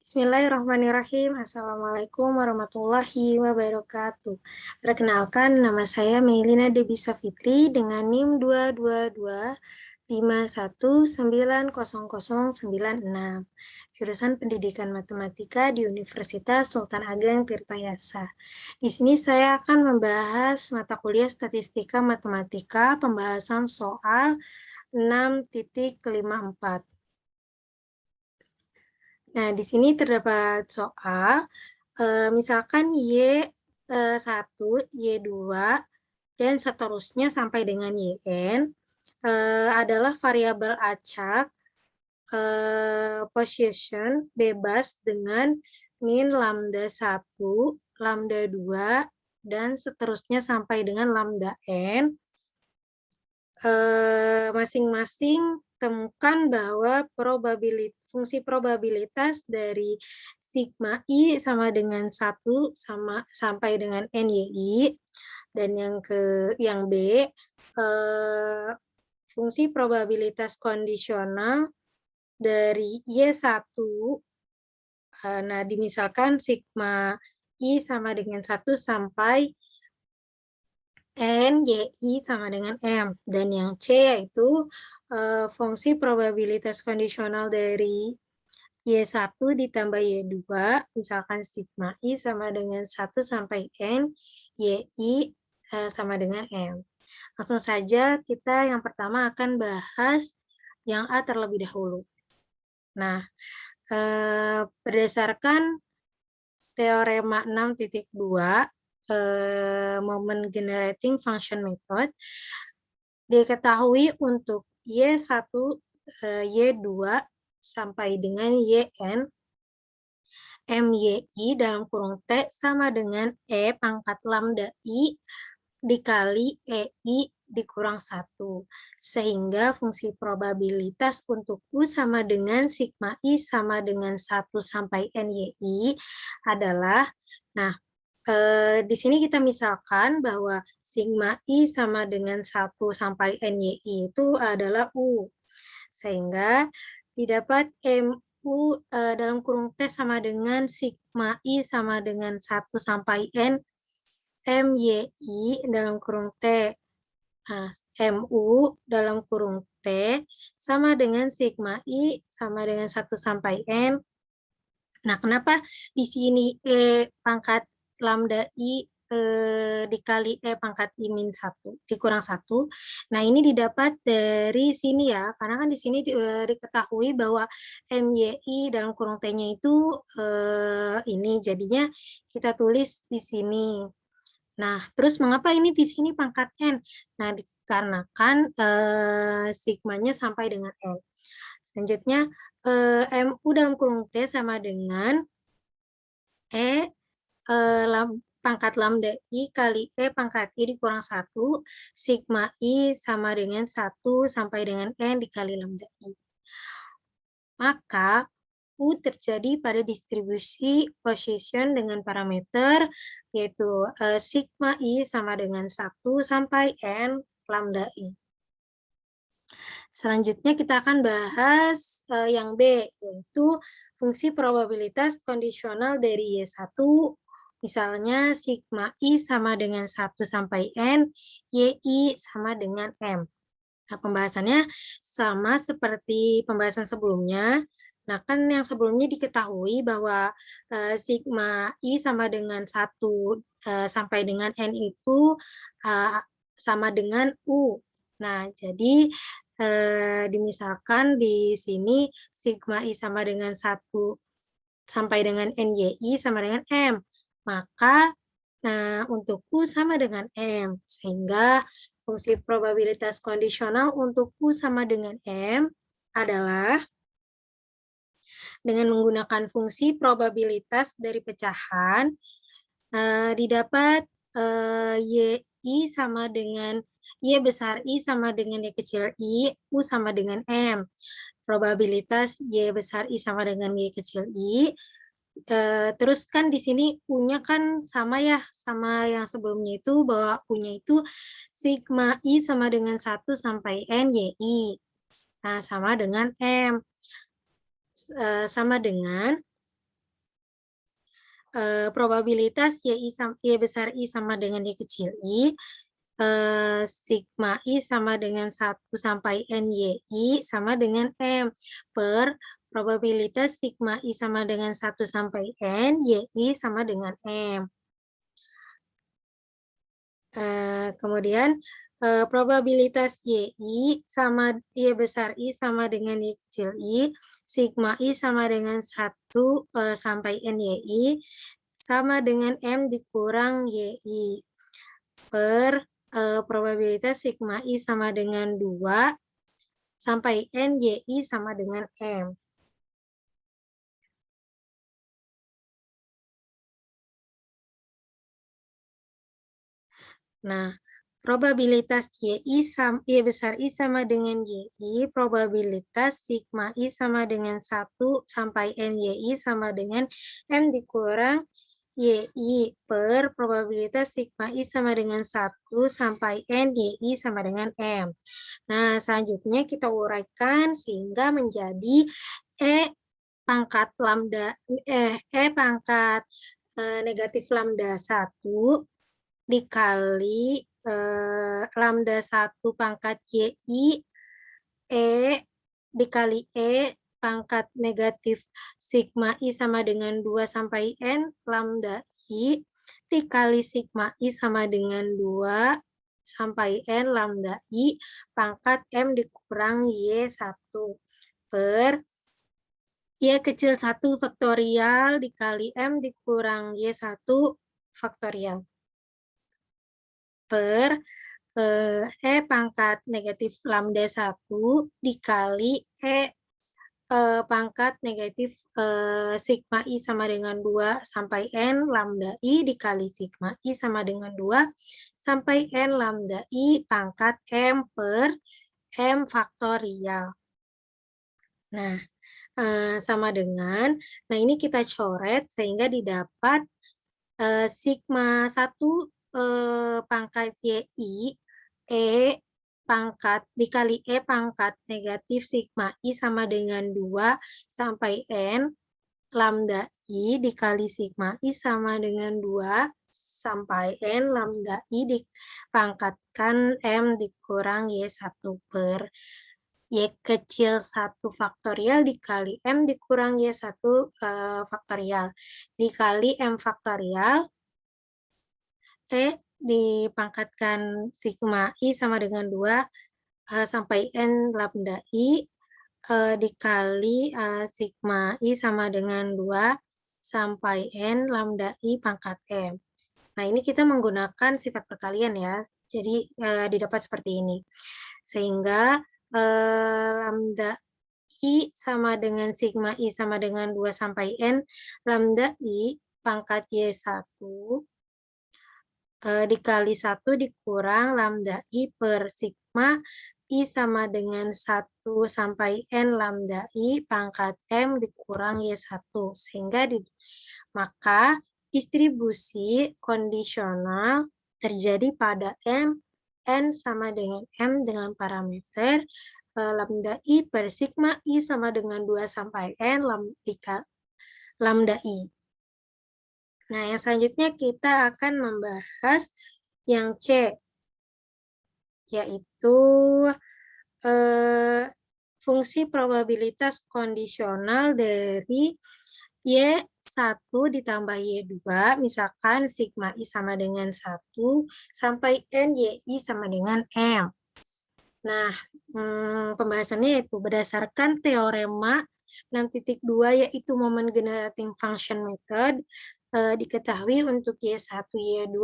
Bismillahirrahmanirrahim. Assalamualaikum warahmatullahi wabarakatuh. Perkenalkan, nama saya Meilina Debisa Fitri dengan NIM 22251900096, jurusan Pendidikan Matematika di Universitas Sultan Ageng Tirtayasa. Di sini saya akan membahas mata kuliah Statistika Matematika, pembahasan soal 6.54. Nah, di sini terdapat soal, misalkan Y1, Y2, dan seterusnya sampai dengan Yn adalah variabel acak position bebas dengan min lambda 1, lambda 2, dan seterusnya sampai dengan lambda n. Masing-masing temukan bahwa fungsi probabilitas dari sigma I sama dengan 1 sampai dengan NYI, dan yang B, fungsi probabilitas kondisional dari Y1, nah dimisalkan sigma I sama dengan 1 sampai N, YI sama dengan M. Dan yang C yaitu fungsi probabilitas kondisional dari Y1 ditambah Y2, misalkan sigma I sama dengan 1 sampai N, YI sama dengan M. Langsung saja kita yang pertama akan bahas yang A terlebih dahulu. Nah, berdasarkan teorema 6.2, moment generating function method, diketahui untuk Y1, Y2 sampai dengan Yn, MYI dalam kurung T sama dengan E pangkat lambda I dikali EI dikurang 1. Sehingga fungsi probabilitas untuk U sama dengan sigma I sama dengan 1 sampai NYI adalah, nah, di sini kita misalkan bahwa sigma I sama dengan 1 sampai NYI itu adalah U. Sehingga didapat MU dalam kurung T sama dengan sigma I sama dengan 1 sampai N, MYI dalam kurung T. Nah, MU dalam kurung T sama dengan sigma I sama dengan 1 sampai N. Nah, kenapa di sini E pangkat lambda I dikali E pangkat I min 1 dikurang 1. Nah, ini didapat dari sini ya, karena kan di sini diketahui bahwa MYI dalam kurung T-nya itu ini, jadinya kita tulis di sini. Nah, terus mengapa ini di sini pangkat N? Nah, dikarenakan sigmanya sampai dengan N. Selanjutnya, MU dalam kurung T sama dengan E pangkat lambda I kali E pangkat I dikurang 1, sigma I sama dengan 1 sampai dengan N dikali lambda I. Maka, U terjadi pada distribusi position dengan parameter, yaitu sigma I sama dengan 1 sampai N lambda I. Selanjutnya kita akan bahas yang B, yaitu fungsi probabilitas kondisional dari Y1, misalnya sigma I sama dengan 1 sampai N, YI sama dengan M. Nah, pembahasannya sama seperti pembahasan sebelumnya. Nah, kan yang sebelumnya diketahui bahwa sigma I sama dengan 1 sampai dengan N itu sama dengan U. Nah, jadi dimisalkan di sini sigma I sama dengan 1 sampai dengan NYI sama dengan M. Maka untuk U sama dengan M. Sehingga fungsi probabilitas kondisional untuk U sama dengan M adalah dengan menggunakan fungsi probabilitas dari pecahan, didapat YI sama dengan Y besar I sama dengan Y kecil I, U sama dengan M. Probabilitas Y besar I sama dengan Y kecil I. Terus kan di sini U-nya kan sama ya, sama yang sebelumnya itu, bahwa U-nya itu sigma I sama dengan 1 sampai N YI. Nah, sama dengan M. Sama dengan probabilitas Y besar I sama dengan Y kecil I, sigma I sama dengan 1 sampai N YI sama dengan M per probabilitas sigma I sama dengan 1 sampai N YI sama dengan M. Kemudian probabilitas Y besar I sama dengan Y kecil I, sigma I sama dengan 1 sampai N YI sama dengan M dikurang YI per probabilitas sigma I sama dengan 2 sampai N YI sama dengan M. Nah, probabilitas Y besar I sama dengan YI, probabilitas sigma I sama dengan 1 sampai N YI sama dengan M dikurang YI per probabilitas sigma I sama dengan 1 sampai N YI sama dengan M. Nah, selanjutnya kita uraikan sehingga menjadi E pangkat lambda, pangkat negatif lambda 1 dikali lambda 1 pangkat YI E dikali E pangkat negatif sigma I sama dengan 2 sampai N lambda I dikali sigma I sama dengan 2 sampai N lambda I pangkat M dikurang Y1 per Y kecil 1 faktorial dikali M dikurang Y1 faktorial per pangkat negatif lambda 1 dikali pangkat negatif sigma I sama dengan 2 sampai N lambda I dikali sigma I sama dengan 2 sampai N lambda I pangkat M per M faktorial. Nah, sama dengan, nah ini kita coret sehingga didapat sigma 1 pangkat YI E pangkat dikali E pangkat negatif sigma I sama dengan 2 sampai N lambda I dikali sigma I sama dengan 2 sampai N lambda I dipangkatkan M dikurang Y1 per Y kecil 1 faktorial dikali M dikurang Y1 faktorial dikali M faktorial dipangkatkan sigma I sama dengan 2 sampai N lambda I dikali sigma I sama dengan 2 sampai N lambda I pangkat M. Nah, ini kita menggunakan sifat perkalian ya. Jadi didapat seperti ini. Sehingga lambda I sama dengan sigma I sama dengan 2 sampai N lambda I pangkat Y1 dikali 1 dikurang lambda I per sigma I sama dengan 1 sampai N lambda I pangkat M dikurang Y1. Sehingga maka distribusi kondisional terjadi pada M, N sama dengan M dengan parameter lambda I per sigma I sama dengan 2 sampai N lambda I. Nah, yang selanjutnya kita akan membahas yang C, yaitu fungsi probabilitas kondisional dari Y1 ditambah Y2, misalkan sigma I sama dengan 1, sampai N YI sama dengan M. Nah, pembahasannya itu berdasarkan teorema 6.2 yaitu moment generating function method, diketahui untuk Y1, Y2,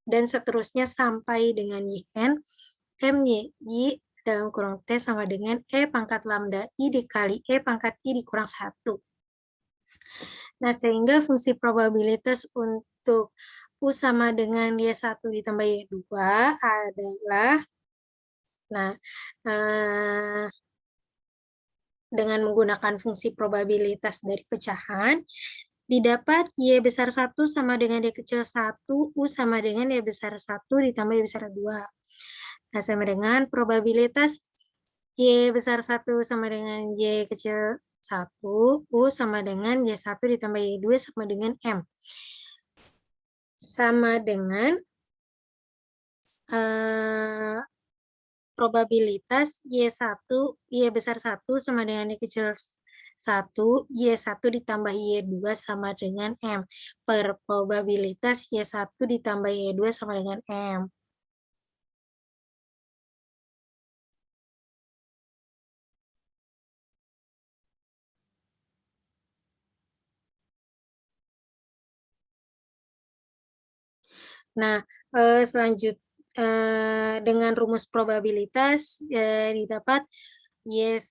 dan seterusnya sampai dengan YN, MYI dalam kurung T sama dengan E pangkat lambda I dikali E pangkat I dikurang 1. Nah, sehingga fungsi probabilitas untuk U sama dengan Y1 ditambah Y2 adalah, nah, dengan menggunakan fungsi probabilitas dari pecahan, didapat Y besar 1 sama dengan Y kecil 1, U sama dengan Y besar 1 ditambah Y besar 2. Nah, sama dengan probabilitas Y besar 1 sama dengan Y kecil 1, U sama dengan Y1 ditambah Y2 sama dengan M. Sama dengan probabilitas Y besar 1 sama dengan Y kecil 1, Y1 ditambah Y2 sama dengan M. Per probabilitas Y1 ditambah Y2 sama dengan M. Nah, dengan rumus probabilitas didapat Y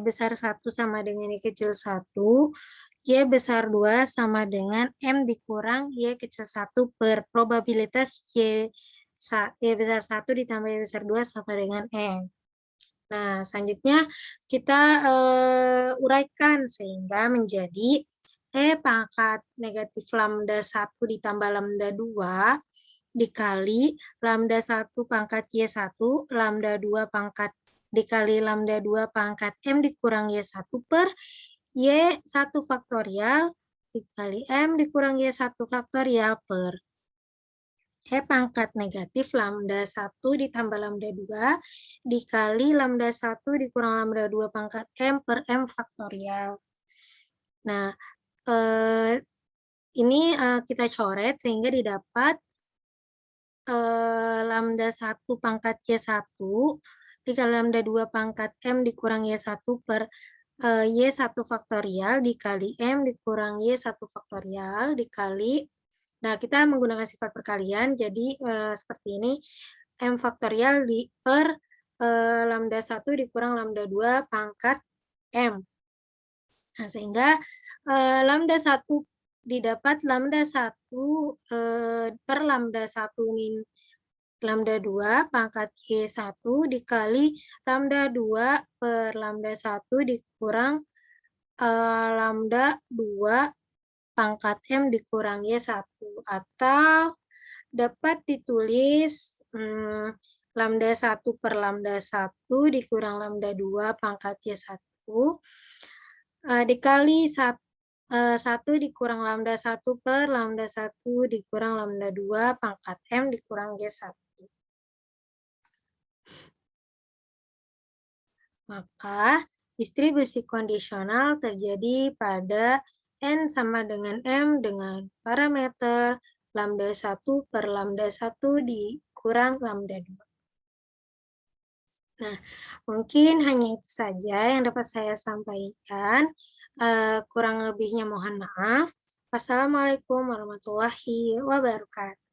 besar 1 sama dengan Y kecil 1, Y besar 2 sama dengan M dikurang Y kecil 1 per probabilitas Y besar 1 ditambah Y besar 2 sama dengan M. Nah, selanjutnya kita uraikan sehingga menjadi pangkat negatif lambda 1 ditambah lambda 2 dikali lambda 1 pangkat Y1, lambda 2 pangkat dikali lambda 2 pangkat M dikurang Y1 per Y1 faktorial dikali M dikurang Y1 faktorial per pangkat negatif lambda 1 ditambah lambda 2 dikali lambda 1 dikurang lambda 2 pangkat M per M faktorial. Nah, ini kita coret sehingga didapat lambda 1 pangkat Y1 dikali lambda 2 pangkat M dikurang Y1 per Y1 faktorial dikali M dikurang Y1 faktorial dikali, nah kita menggunakan sifat perkalian, jadi seperti ini, M faktorial per lambda 1 dikurang lambda 2 pangkat M. Nah, sehingga lambda 1 didapat lambda 1 per lambda 1 min lambda 2 pangkat Y1 dikali lambda 2 per lambda 1 dikurang lambda 2 pangkat M dikurang Y1. Atau dapat ditulis lambda 1 per lambda 1 dikurang lambda 2 pangkat Y1 dikali 1 dikurang lambda 1 per lambda 1 dikurang lambda 2 pangkat M dikurang Y1. Maka distribusi kondisional terjadi pada N sama dengan M dengan parameter lambda 1 per lambda 1 dikurang lambda 2. Nah, mungkin hanya itu saja yang dapat saya sampaikan. Kurang lebihnya mohon maaf. Wassalamualaikum warahmatullahi wabarakatuh.